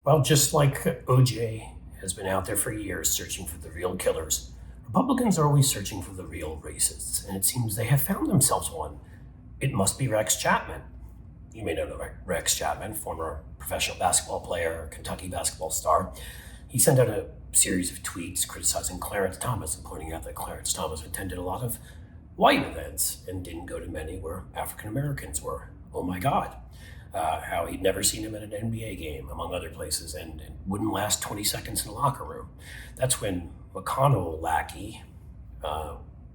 Well, just like OJ has been out there for years searching for the real killers, Republicans are always searching for the real racists, and it seems they have found themselves one. It must be Rex Chapman. You may know Rex Chapman, former professional basketball player, Kentucky basketball star. He sent out a series of tweets criticizing Clarence Thomas and pointing out that Clarence Thomas attended a lot of white events and didn't go to many where African Americans were. Oh my God. How he'd never seen him at an NBA game, among other places, and wouldn't last 20 seconds in the locker room. That's when McConnell lackey,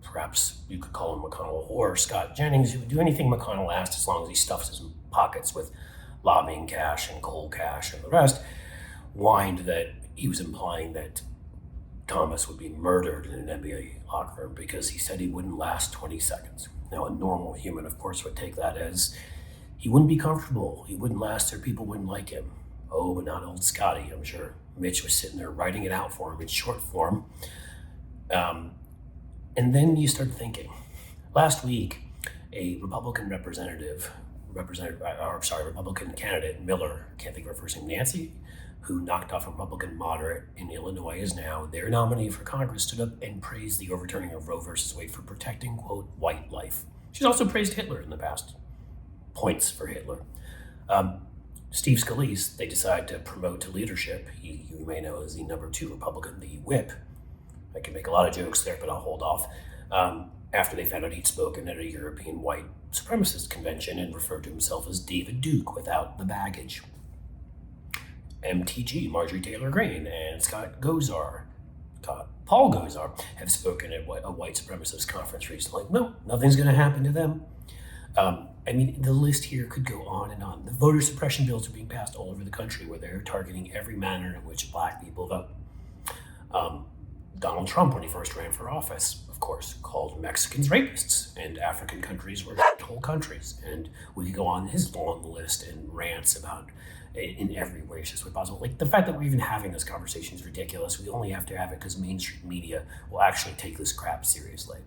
perhaps you could call him McConnell or Scott Jennings, who would do anything McConnell asked as long as he stuffs his pockets with lobbying cash and coal cash and the rest, whined that he was implying that Thomas would be murdered in an NBA locker room because he said he wouldn't last 20 seconds. Now, a normal human, of course, would take that as he wouldn't be comfortable, he wouldn't last there, people wouldn't like him. Oh, but not old Scotty. I'm sure Mitch was sitting there writing it out for him in short form. And then you start thinking. Last week, a Republican Republican candidate, Miller, can't think of her first name, Nancy, who knocked off a Republican moderate in Illinois, is now their nominee for Congress, stood up and praised the overturning of Roe versus Wade for protecting, quote, white life. She's also praised Hitler in the past. Points for Hitler. Steve Scalise, they decide to promote to leadership. You may know as the number 2 Republican, the whip. I can make a lot of jokes there, but I'll hold off. After they found out he'd spoken at a European white supremacist convention and referred to himself as David Duke without the baggage. MTG, Marjory Taylor Greene, and Paul Gosar have spoken at a white supremacist conference recently. No, nothing's going to happen to them. The list here could go on and on. The voter suppression bills are being passed all over the country where they're targeting every manner in which black people vote. Donald Trump, when he first ran for office, of course, called Mexicans rapists, and African countries were whole countries. And we could go on his long list and rants about in every racist way possible. Like, the fact that we're even having this conversation is ridiculous. We only have to have it because mainstream media will actually take this crap seriously.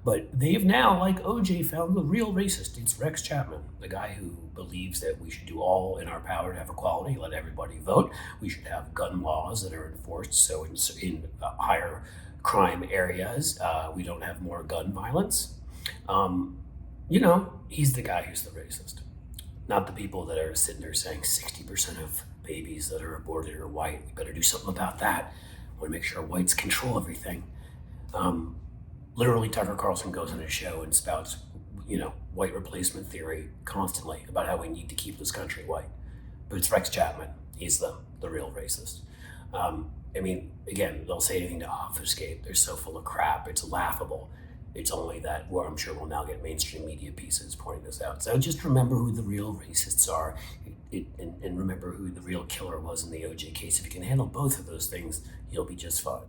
But they've now, like OJ, found the real racist. It's Rex Chapman, the guy who believes that we should do all in our power to have equality, let everybody vote. We should have gun laws that are enforced so in higher crime areas, we don't have more gun violence. He's the guy who's the racist. Not the people that are sitting there saying 60% of babies that are aborted are white. We better do something about that. We want to make sure whites control everything. Literally, Tucker Carlson goes on his show and spouts, white replacement theory constantly about how we need to keep this country white. But it's Rex Chapman. He's the real racist. Again, they'll say anything to obfuscate. They're so full of crap. It's laughable. It's only that where I'm sure we'll now get mainstream media pieces pointing this out. So just remember who the real racists are and remember who the real killer was in the OJ case. If you can handle both of those things, you'll be just fine.